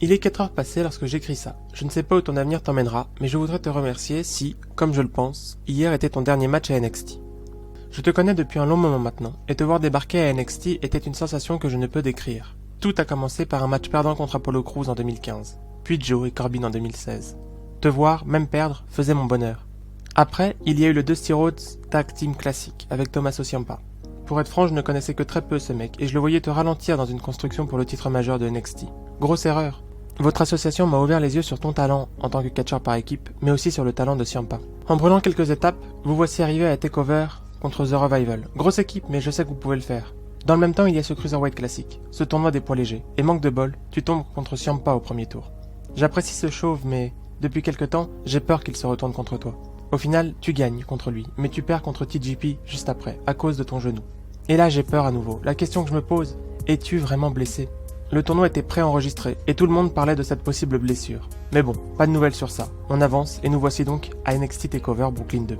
Il est 4 heures passées lorsque j'écris ça. Je ne sais pas où ton avenir t'emmènera, mais je voudrais te remercier si, comme je le pense, hier était ton dernier match à NXT. Je te connais depuis un long moment maintenant, et te voir débarquer à NXT était une sensation que je ne peux décrire. Tout a commencé par un match perdant contre Apollo Crews en 2015, puis Joe et Corbin en 2016. Te voir, même perdre, faisait mon bonheur. Après, il y a eu le Dusty Rhodes Tag Team Classic avec Tommaso Ciampa. Pour être franc, je ne connaissais que très peu ce mec, et je le voyais te ralentir dans une construction pour le titre majeur de NXT. Grosse erreur. Votre association m'a ouvert les yeux sur ton talent en tant que catcheur par équipe, mais aussi sur le talent de Ciampa. En brûlant quelques étapes, vous voici arrivé à TakeOver contre The Revival. Grosse équipe, mais je sais que vous pouvez le faire. Dans le même temps, il y a ce Cruiserweight Classic, ce tournoi des poids légers, et manque de bol, tu tombes contre Ciampa au premier tour. J'apprécie ce chauve, mais depuis quelque temps, j'ai peur qu'il se retourne contre toi. Au final, tu gagnes contre lui, mais tu perds contre TJP juste après, à cause de ton genou. Et là, j'ai peur à nouveau. La question que je me pose, es-tu vraiment blessé ? Le tournoi était préenregistré, et tout le monde parlait de cette possible blessure. Mais bon, pas de nouvelles sur ça. On avance, et nous voici donc à NXT TakeOver Brooklyn 2.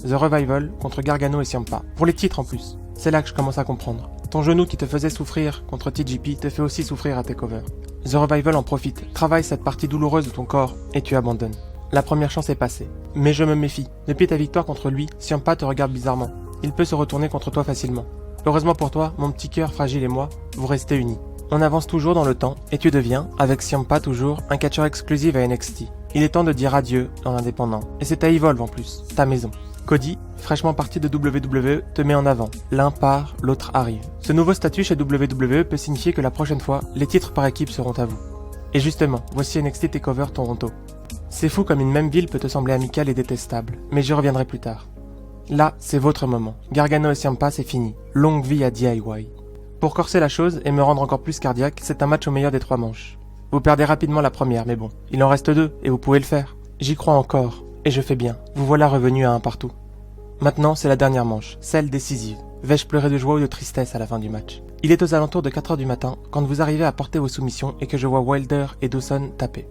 The Revival contre Gargano et Ciampa. Pour les titres en plus. C'est là que je commence à comprendre. Ton genou qui te faisait souffrir contre TJP te fait aussi souffrir à TakeOver. The Revival en profite, travaille cette partie douloureuse de ton corps, et tu abandonnes. La première chance est passée. Mais je me méfie. Depuis ta victoire contre lui, Ciampa te regarde bizarrement. Il peut se retourner contre toi facilement. Heureusement pour toi, mon petit cœur fragile et moi, vous restez unis. On avance toujours dans le temps, et tu deviens, avec Ciampa toujours, un catcheur exclusif à NXT. Il est temps de dire adieu dans l'indépendant. Et c'est à Evolve en plus, ta maison. Cody, fraîchement parti de WWE, te met en avant. L'un part, l'autre arrive. Ce nouveau statut chez WWE peut signifier que la prochaine fois, les titres par équipe seront à vous. Et justement, voici NXT TakeOver Toronto. C'est fou comme une même ville peut te sembler amicale et détestable, mais j'y reviendrai plus tard. Là, c'est votre moment. Gargano et Ciampa, c'est fini. Longue vie à DIY. Pour corser la chose et me rendre encore plus cardiaque, c'est un match au meilleur des 3 manches. Vous perdez rapidement la première, mais bon, il en reste 2 et vous pouvez le faire. J'y crois encore, et je fais bien. Vous voilà revenu à un partout. Maintenant, c'est la dernière manche, celle décisive. Vais-je pleurer de joie ou de tristesse à la fin du match ? Il est aux alentours de 4h du matin quand vous arrivez à porter vos soumissions et que je vois Wilder et Dawson taper.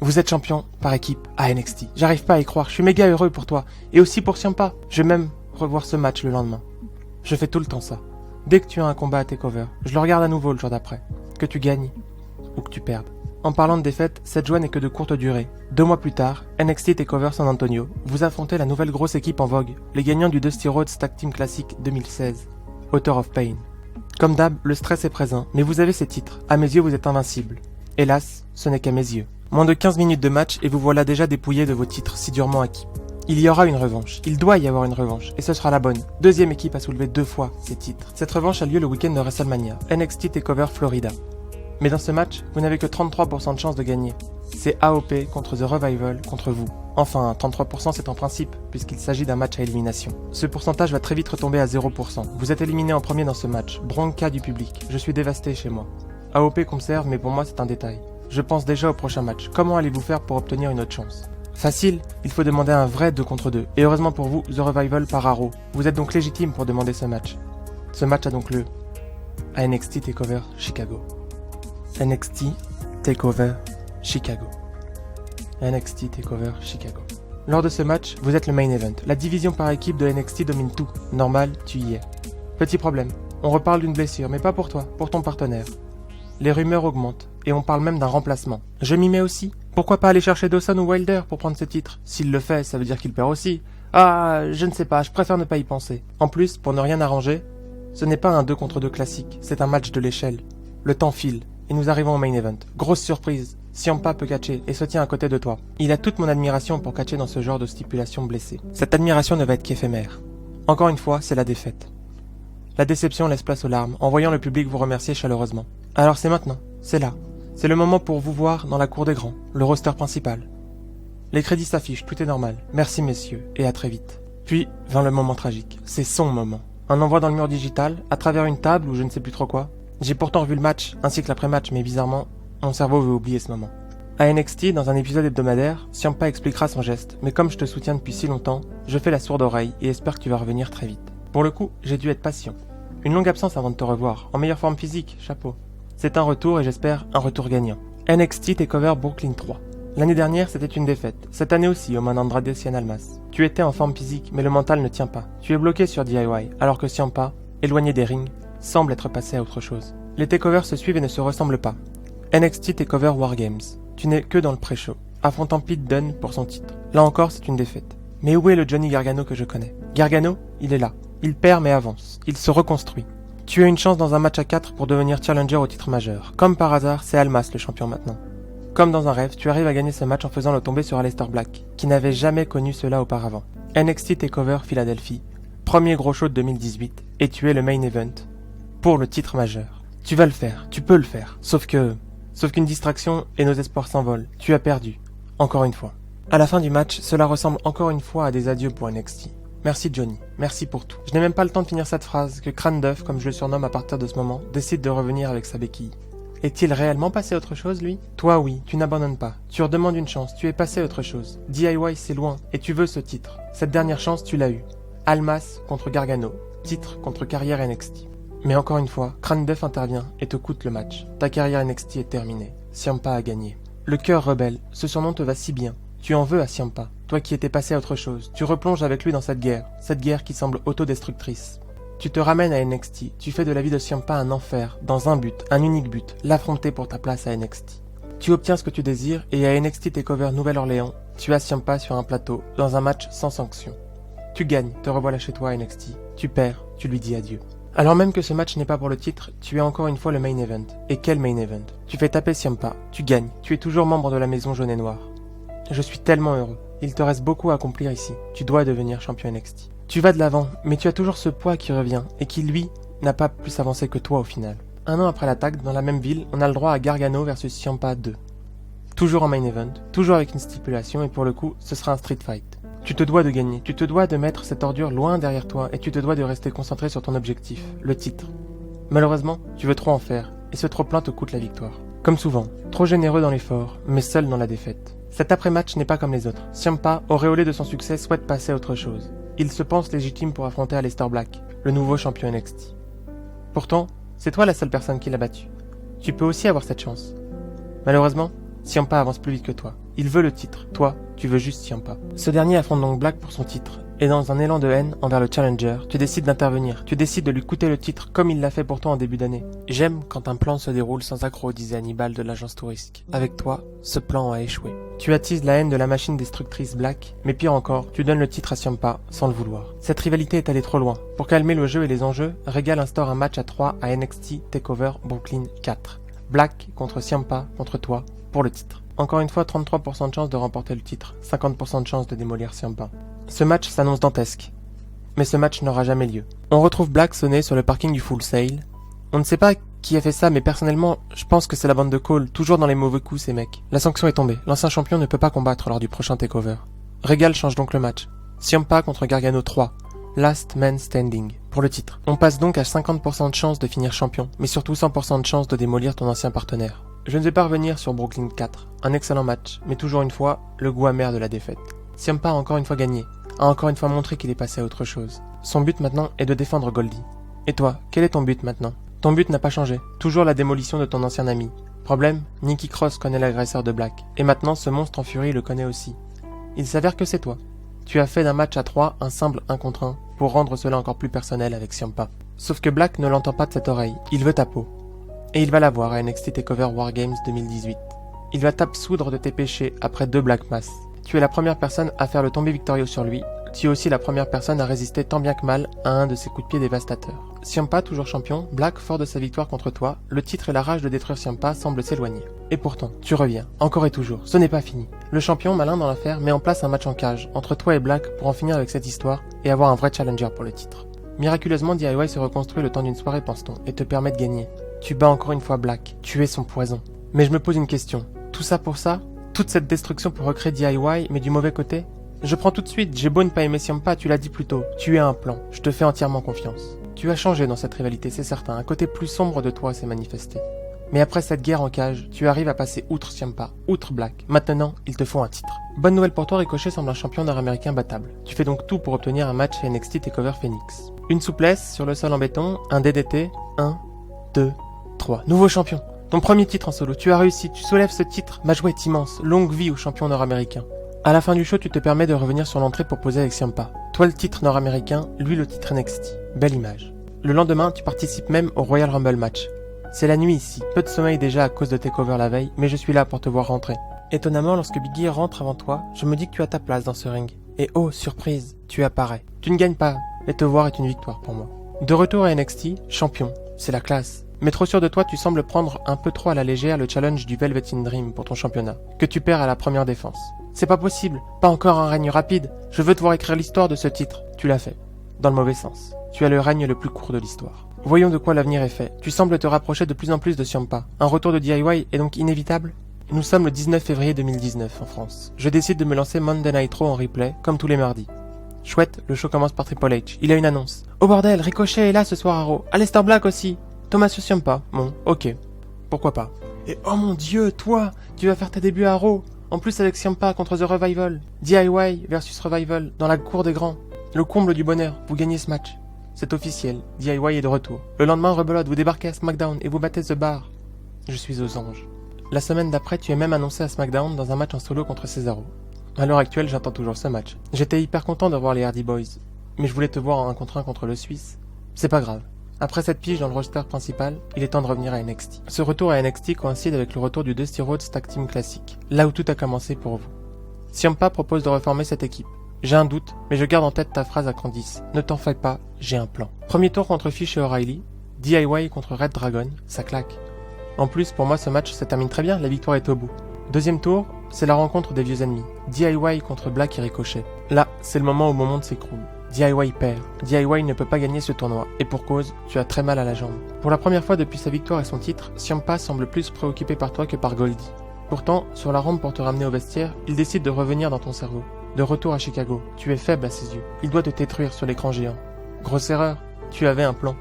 Vous êtes champion par équipe à NXT. J'arrive pas à y croire, je suis méga heureux pour toi. Et aussi pour Ciampa. Je vais même revoir ce match le lendemain. Je fais tout le temps ça. Dès que tu as un combat à TakeOver, je le regarde à nouveau le jour d'après. Que tu gagnes ou que tu perdes. En parlant de défaite, cette joie n'est que de courte durée. 2 mois plus tard, NXT TakeOver San Antonio, vous affrontez la nouvelle grosse équipe en vogue, les gagnants du Dusty Rhodes Tag Team Classic 2016, Author of Pain. Comme d'hab, le stress est présent, mais vous avez ces titres. À mes yeux, vous êtes invincible. Hélas, ce n'est qu'à mes yeux. Moins de 15 minutes de match et vous voilà déjà dépouillé de vos titres si durement acquis. Il y aura une revanche. Il doit y avoir une revanche. Et ce sera la bonne. Deuxième équipe à soulever 2 fois ces titres. Cette revanche a lieu le week-end de WrestleMania. NXT TakeOver Florida. Mais dans ce match, vous n'avez que 33% de chance de gagner. C'est AOP contre The Revival contre vous. Enfin, 33% c'est en principe, puisqu'il s'agit d'un match à élimination. Ce pourcentage va très vite retomber à 0%. Vous êtes éliminé en premier dans ce match. Bronca du public. Je suis dévasté chez moi. AOP conserve, mais pour moi c'est un détail. Je pense déjà au prochain match. Comment allez-vous faire pour obtenir une autre chance ? Facile, il faut demander un vrai 2 contre 2. Et heureusement pour vous, The Revival par Arrow. Vous êtes donc légitime pour demander ce match. Ce match a donc lieu à NXT TakeOver Chicago. NXT TakeOver Chicago. NXT TakeOver Chicago. Lors de ce match, vous êtes le main event. La division par équipe de NXT domine tout. Normal, tu y es. Petit problème, on reparle d'une blessure, mais pas pour toi, pour ton partenaire. Les rumeurs augmentent, et on parle même d'un remplacement. Je m'y mets aussi. Pourquoi pas aller chercher Dawson ou Wilder pour prendre ce titre ? S'il le fait, ça veut dire qu'il perd aussi. Ah, je ne sais pas, je préfère ne pas y penser. En plus, pour ne rien arranger, ce n'est pas un 2 contre 2 classique, c'est un match de l'échelle. Le temps file, et nous arrivons au main event. Grosse surprise, Ciampa peut catcher et se tient à côté de toi. Il a toute mon admiration pour catcher dans ce genre de stipulation blessée. Cette admiration ne va être qu'éphémère. Encore une fois, c'est la défaite. La déception laisse place aux larmes, en voyant le public vous remercier chaleureusement. Alors c'est maintenant, c'est là. C'est le moment pour vous voir dans la cour des grands, le roster principal. Les crédits s'affichent, tout est normal. Merci messieurs, et à très vite. Puis vint le moment tragique, c'est son moment. Un envoi dans le mur digital, à travers une table ou je ne sais plus trop quoi. J'ai pourtant revu le match, ainsi que l'après-match, mais bizarrement, mon cerveau veut oublier ce moment. À NXT, dans un épisode hebdomadaire, Ciampa expliquera son geste, mais comme je te soutiens depuis si longtemps, je fais la sourde oreille et espère que tu vas revenir très vite. Pour le coup, j'ai dû être patient. Une longue absence avant de te revoir, en meilleure forme physique, chapeau. C'est un retour et j'espère un retour gagnant. NXT TakeOver Brooklyn 3. L'année dernière, c'était une défaite. Cette année aussi, au Man Andrade Cien Almas. Tu étais en forme physique, mais le mental ne tient pas. Tu es bloqué sur DIY, alors que Ciampa, éloigné des rings, semble être passé à autre chose. Les takeovers se suivent et ne se ressemblent pas. NXT TakeOver War Games. Tu n'es que dans le pré-show, affrontant Pete Dunne pour son titre. Là encore, c'est une défaite. Mais où est le Johnny Gargano que je connais? Gargano, il est là. Il perd mais avance. Il se reconstruit. Tu as une chance dans un match à 4 pour devenir challenger au titre majeur. Comme par hasard, c'est Almas le champion maintenant. Comme dans un rêve, tu arrives à gagner ce match en faisant le tomber sur Aleister Black, qui n'avait jamais connu cela auparavant. NXT TakeOver Philadelphie, premier gros show de 2018, et tu es le main event pour le titre majeur. Tu vas le faire, tu peux le faire, sauf qu'une distraction et nos espoirs s'envolent. Tu as perdu, encore une fois. À la fin du match, cela ressemble encore une fois à des adieux pour NXT. Merci Johnny, merci pour tout. Je n'ai même pas le temps de finir cette phrase que Crâne d'œuf, comme je le surnomme à partir de ce moment, décide de revenir avec sa béquille. Est-il réellement passé à autre chose, lui? Toi, oui, tu n'abandonnes pas. Tu redemandes une chance, tu es passé à autre chose. DIY, c'est loin, et tu veux ce titre. Cette dernière chance, tu l'as eue. Almas contre Gargano, titre contre carrière NXT. Mais encore une fois, Crâne d'œuf intervient et te coûte le match. Ta carrière NXT est terminée. Ciampa a gagné. Le cœur rebelle, ce surnom te va si bien. Tu en veux à Ciampa, toi qui étais passé à autre chose. Tu replonges avec lui dans cette guerre qui semble autodestructrice. Tu te ramènes à NXT, tu fais de la vie de Ciampa un enfer, dans un but, un unique but, l'affronter pour ta place à NXT. Tu obtiens ce que tu désires et à NXT TakeOver Nouvelle-Orléans, tu as Ciampa sur un plateau, dans un match sans sanction. Tu gagnes, te revoilà chez toi à NXT. Tu perds, tu lui dis adieu. Alors même que ce match n'est pas pour le titre, tu es encore une fois le main event. Et quel main event? Tu fais taper Ciampa, tu gagnes, tu es toujours membre de la maison jaune et noire. Je suis tellement heureux. Il te reste beaucoup à accomplir ici. Tu dois devenir champion NXT. Tu vas de l'avant, mais tu as toujours ce poids qui revient, et qui, lui, n'a pas plus avancé que toi au final. Un an après l'attaque, dans la même ville, on a le droit à Gargano versus Ciampa 2. Toujours en main event, toujours avec une stipulation, et pour le coup, ce sera un street fight. Tu te dois de gagner, tu te dois de mettre cette ordure loin derrière toi, et tu te dois de rester concentré sur ton objectif, le titre. Malheureusement, tu veux trop en faire, et ce trop-plein te coûte la victoire. Comme souvent, trop généreux dans l'effort, mais seul dans la défaite. Cet après-match n'est pas comme les autres. Ciampa, auréolé de son succès, souhaite passer à autre chose. Il se pense légitime pour affronter Aleister Black, le nouveau champion NXT. Pourtant, c'est toi la seule personne qui l'a battu. Tu peux aussi avoir cette chance. Malheureusement, Ciampa avance plus vite que toi. Il veut le titre, toi, tu veux juste Ciampa. Ce dernier affronte donc Black pour son titre, et dans un élan de haine envers le challenger, tu décides d'intervenir, tu décides de lui coûter le titre comme il l'a fait pour toi en début d'année. J'aime quand un plan se déroule sans accroc, disait Hannibal de l'agence Tourisque. Avec toi, ce plan a échoué. Tu attises la haine de la machine destructrice Black, mais pire encore, tu donnes le titre à Ciampa sans le vouloir. Cette rivalité est allée trop loin. Pour calmer le jeu et les enjeux, Regal instaure un match à 3 à NXT TakeOver Brooklyn 4. Black contre Ciampa contre toi pour le titre. Encore une fois, 33% de chance de remporter le titre, 50% de chance de démolir Ciampa. Ce match s'annonce dantesque, mais ce match n'aura jamais lieu. On retrouve Black sonné sur le parking du Full Sail. On ne sait pas qui a fait ça, mais personnellement, je pense que c'est la bande de Cole, toujours dans les mauvais coups ces mecs. La sanction est tombée, l'ancien champion ne peut pas combattre lors du prochain takeover. Regal change donc le match. Ciampa contre Gargano 3, Last Man Standing, pour le titre. On passe donc à 50% de chance de finir champion, mais surtout 100% de chance de démolir ton ancien partenaire. Je ne vais pas revenir sur Brooklyn 4, un excellent match, mais toujours une fois, le goût amer de la défaite. Ciampa a encore une fois gagné, a encore une fois montré qu'il est passé à autre chose. Son but maintenant est de défendre Goldie. Et toi, quel est ton but maintenant? Ton but n'a pas changé, toujours la démolition de ton ancien ami. Problème, Nikki Cross connaît l'agresseur de Black, et maintenant ce monstre en furie le connaît aussi. Il s'avère que c'est toi. Tu as fait d'un match à 3 un simple 1 contre 1, pour rendre cela encore plus personnel avec Ciampa. Sauf que Black ne l'entend pas de cette oreille, il veut ta peau. Et il va l'avoir à NXT TakeOver War Games 2018. Il va t'absoudre de tes péchés après 2 Black Mass. Tu es la première personne à faire le tombé victorieux sur lui. Tu es aussi la première personne à résister tant bien que mal à un de ses coups de pied dévastateurs. Ciampa, toujours champion, Black, fort de sa victoire contre toi, le titre et la rage de détruire Ciampa semblent s'éloigner. Et pourtant, tu reviens, encore et toujours, ce n'est pas fini. Le champion, malin dans l'affaire, met en place un match en cage, entre toi et Black, pour en finir avec cette histoire, et avoir un vrai challenger pour le titre. Miraculeusement, DIY se reconstruit le temps d'une soirée, pense-t-on, et te permet de gagner. Tu bats encore une fois Black, tu es son poison. Mais je me pose une question, tout ça pour ça? Toute cette destruction pour recréer DIY, mais du mauvais côté? Je prends tout de suite, j'ai beau ne pas aimer Ciampa, tu l'as dit plus tôt, tu as un plan, je te fais entièrement confiance. Tu as changé dans cette rivalité, c'est certain, un côté plus sombre de toi s'est manifesté. Mais après cette guerre en cage, tu arrives à passer outre Ciampa, outre Black. Maintenant, il te faut un titre. Bonne nouvelle pour toi, Ricochet semble un champion nord-américain battable. Tu fais donc tout pour obtenir un match à NXT TakeOver Phoenix. Une souplesse sur le sol en béton, un DDT, 1, 2, 3. Nouveau champion. Ton premier titre en solo, tu as réussi, tu soulèves ce titre, ma joie est immense, longue vie au champion nord-américain. À la fin du show, tu te permets de revenir sur l'entrée pour poser avec Ciampa. Toi le titre nord-américain, lui le titre NXT. Belle image. Le lendemain, tu participes même au Royal Rumble match. C'est la nuit ici, peu de sommeil déjà à cause de tes covers la veille, mais je suis là pour te voir rentrer. Étonnamment, lorsque Biggie rentre avant toi, je me dis que tu as ta place dans ce ring. Et oh, surprise, tu apparais. Tu ne gagnes pas, mais te voir est une victoire pour moi. De retour à NXT, champion, c'est la classe. Mais trop sûr de toi, tu sembles prendre un peu trop à la légère le challenge du Velvet in Dream pour ton championnat, que tu perds à la première défense. C'est pas possible, pas encore un règne rapide. Je veux te voir écrire l'histoire de ce titre. Tu l'as fait. Dans le mauvais sens. Tu as le règne le plus court de l'histoire. Voyons de quoi l'avenir est fait. Tu sembles te rapprocher de plus en plus de Ciampa. Un retour de DIY est donc inévitable ? Nous sommes le 19 février 2019 en France. Je décide de me lancer Monday Night Raw en replay, comme tous les mardis. Chouette, le show commence par Triple H. Il a une annonce. Oh bordel, Ricochet est là ce soir à Raw. Aleister Black aussi. Thomas Ciampa. Bon, ok. Pourquoi pas. Et oh mon dieu, toi, tu vas faire tes débuts à Raw. En plus avec Ciampa contre The Revival. DIY versus Revival, dans la cour des grands. Le comble du bonheur, vous gagnez ce match. C'est officiel, DIY est de retour. Le lendemain, rebelote, vous débarquez à SmackDown et vous battez The Bar. Je suis aux anges. La semaine d'après, tu es même annoncé à SmackDown dans un match en solo contre Cesaro. À l'heure actuelle, j'attends toujours ce match. J'étais hyper content de voir les Hardy Boys, mais je voulais te voir en 1 contre 1 contre le Suisse. C'est pas grave. Après cette pige dans le roster principal, il est temps de revenir à NXT. Ce retour à NXT coïncide avec le retour du Dusty Rhodes Tag Team Classic, là où tout a commencé pour vous. Ciampa propose de reformer cette équipe. J'ai un doute, mais je garde en tête ta phrase à Candice. Ne t'en fais pas, j'ai un plan. Premier tour contre Fish et O'Reilly, DIY contre Red Dragon, ça claque. En plus, pour moi, ce match se termine très bien, la victoire est au bout. Deuxième tour, c'est la rencontre des vieux ennemis. DIY contre Black et Ricochet. Là, c'est le moment où mon monde s'écroule. DIY perd. DIY ne peut pas gagner ce tournoi. Et pour cause, tu as très mal à la jambe. Pour la première fois depuis sa victoire et son titre, Ciampa semble plus préoccupé par toi que par Goldie. Pourtant, sur la rampe pour te ramener au vestiaire, il décide de revenir dans ton cerveau. De retour à Chicago, tu es faible à ses yeux. Il doit te détruire sur l'écran géant. Grosse erreur, tu avais un plan.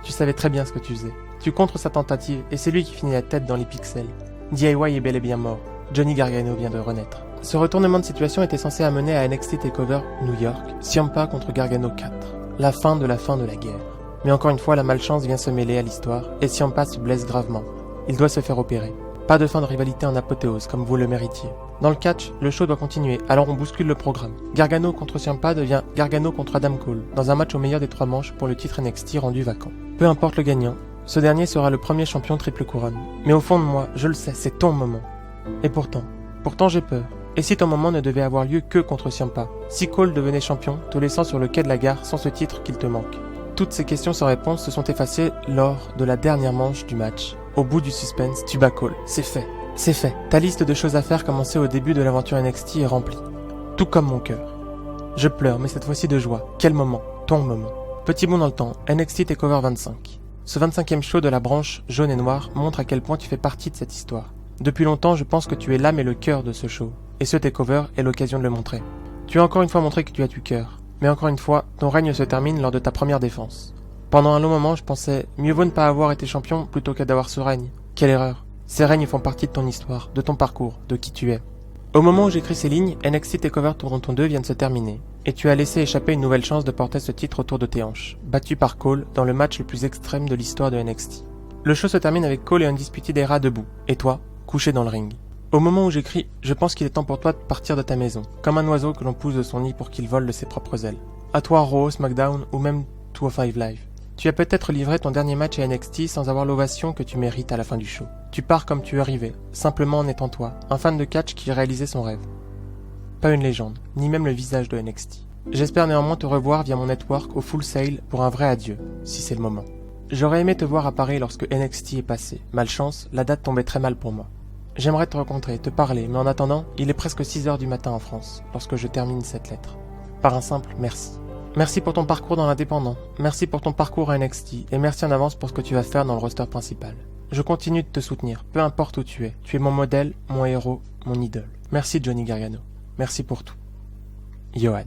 Tu savais très bien ce que tu faisais. Tu contres sa tentative et c'est lui qui finit la tête dans les pixels. DIY est bel et bien mort. Johnny Gargano vient de renaître. Ce retournement de situation était censé amener à NXT TakeOver New York, Ciampa contre Gargano 4. La fin de la guerre. Mais encore une fois, la malchance vient se mêler à l'histoire et Ciampa se blesse gravement. Il doit se faire opérer. Pas de fin de rivalité en apothéose comme vous le méritiez. Dans le catch, le show doit continuer, alors on bouscule le programme. Gargano contre Ciampa devient Gargano contre Adam Cole, dans un match au meilleur des 3 manches pour le titre NXT rendu vacant. Peu importe le gagnant, ce dernier sera le premier champion triple couronne. Mais au fond de moi, je le sais, c'est ton moment. Et pourtant j'ai peur. Et si ton moment ne devait avoir lieu que contre Ciampa? Si Cole devenait champion, te laissant sur le quai de la gare sans ce titre qu'il te manque? Toutes ces questions sans réponse se sont effacées lors de la dernière manche du match. Au bout du suspense, tu bats Cole. C'est fait. C'est fait. Ta liste de choses à faire commencée au début de l'aventure NXT est remplie. Tout comme mon cœur. Je pleure, mais cette fois-ci de joie. Quel moment? Ton moment. Petit bond dans le temps, NXT TakeOver 25. Ce 25e show de la branche jaune et noire montre à quel point tu fais partie de cette histoire. Depuis longtemps, je pense que tu es l'âme et le cœur de ce show. Et ce TakeOver est l'occasion de le montrer. Tu as encore une fois montré que tu as du cœur. Mais encore une fois, ton règne se termine lors de ta première défense. Pendant un long moment, je pensais, mieux vaut ne pas avoir été champion plutôt que d'avoir ce règne. Quelle erreur. Ces règnes font partie de ton histoire, de ton parcours, de qui tu es. Au moment où j'écris ces lignes, NXT TakeOver Toronto 2 vient de se terminer. Et tu as laissé échapper une nouvelle chance de porter ce titre autour de tes hanches, battu par Cole dans le match le plus extrême de l'histoire de NXT. Le show se termine avec Cole et Undisputed Era debout, et toi, couché dans le ring. Au moment où j'écris, je pense qu'il est temps pour toi de partir de ta maison, comme un oiseau que l'on pousse de son nid pour qu'il vole de ses propres ailes. À toi Raw, SmackDown ou même 205 Live. Tu as peut-être livré ton dernier match à NXT sans avoir l'ovation que tu mérites à la fin du show. Tu pars comme tu es arrivé, simplement en étant toi, un fan de catch qui réalisait son rêve. Pas une légende, ni même le visage de NXT. J'espère néanmoins te revoir via mon network au Full Sail pour un vrai adieu, si c'est le moment. J'aurais aimé te voir à Paris lorsque NXT est passé. Malchance, la date tombait très mal pour moi. J'aimerais te rencontrer, te parler, mais en attendant, il est presque 6h du matin en France, lorsque je termine cette lettre. Par un simple merci. Merci pour ton parcours dans l'indépendant, merci pour ton parcours à NXT, et merci en avance pour ce que tu vas faire dans le roster principal. Je continue de te soutenir, peu importe où tu es mon modèle, mon héros, mon idole. Merci Johnny Gargano. Merci pour tout. Johan.